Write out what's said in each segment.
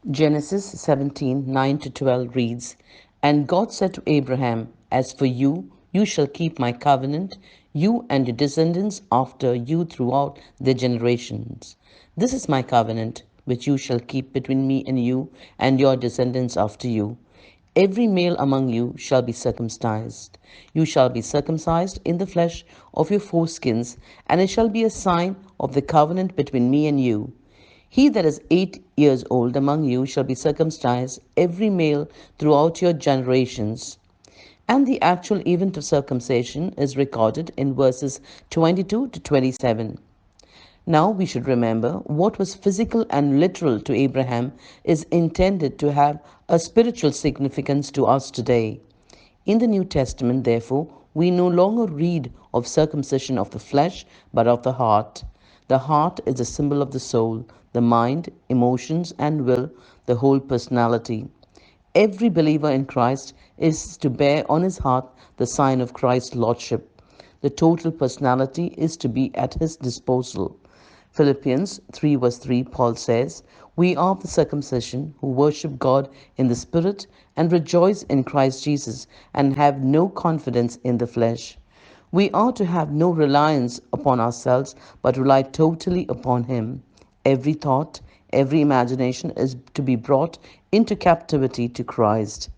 Genesis 17:9 to 12 reads, And God said to Abraham, As for you, you shall keep my covenant, you and your descendants after you throughout their generations. This is my covenant, which you shall keep between me and you and your descendants after you. Every male among you shall be circumcised. You shall be circumcised in the flesh of your foreskins, and it shall be a sign of the covenant between me and you. He that is 8 years old among you shall be circumcised, every male throughout your generations. And the actual event of circumcision is recorded in verses 22 to 27. Now we should remember what was physical and literal to Abraham is intended to have a spiritual significance to us today. In the New Testament, therefore, we no longer read of circumcision of the flesh, but of the heart. The heart is a symbol of the soul, the mind, emotions, and will, the whole personality. Every believer in Christ is to bear on his heart the sign of Christ's Lordship. The total personality is to be at his disposal. Philippians 3 verse 3, Paul says, We are the circumcision who worship God in the Spirit and rejoice in Christ Jesus and have no confidence in the flesh. We are to have no reliance upon ourselves, but rely totally upon Him. Every thought, every imagination is to be brought into captivity to Christ.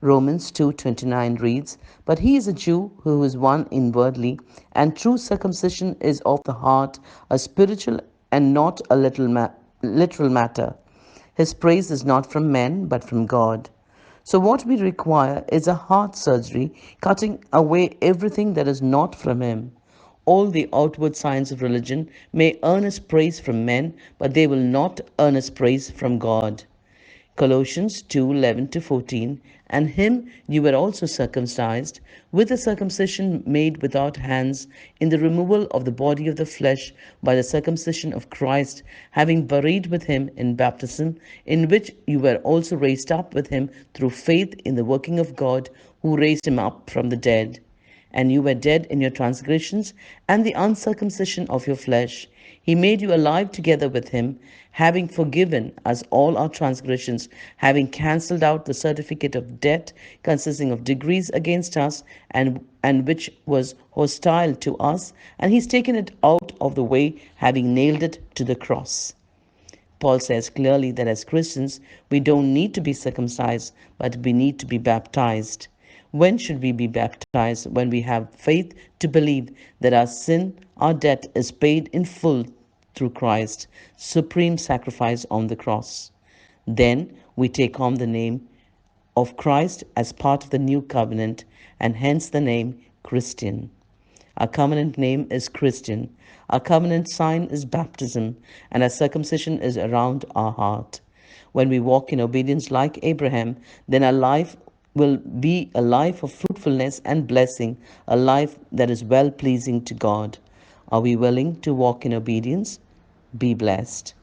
Romans 2:29 reads, But he is a Jew who is one inwardly, and true circumcision is of the heart, a spiritual and not a literal matter. His praise is not from men, but from God. So, what we require is a heart surgery, cutting away everything that is not from Him. All the outward signs of religion may earn us praise from men, but they will not earn us praise from God. Colossians 2:11 to 14, and him you were also circumcised with a circumcision made without hands, in the removal of the body of the flesh by the circumcision of Christ, having buried with him in baptism, in which you were also raised up with him through faith in the working of God, who raised him up from the dead. And you were dead in your transgressions and the uncircumcision of your flesh. He made you alive together with him, having forgiven us all our transgressions, having cancelled out the certificate of debt consisting of degrees against us, and which was hostile to us, and he's taken it out of the way, having nailed it to the cross. Paul says clearly that as Christians, we don't need to be circumcised, but we need to be baptized. When should we be baptized? When we have faith to believe that our sin, our debt is paid in full through Christ's supreme sacrifice on the cross. Then we take on the name of Christ as part of the new covenant, and hence the name Christian. Our covenant name is Christian. Our covenant sign is baptism, and our circumcision is around our heart. When we walk in obedience like Abraham, then our life will be a life of fruitfulness and blessing, a life that is well pleasing to God. Are we willing to walk in obedience? Be blessed.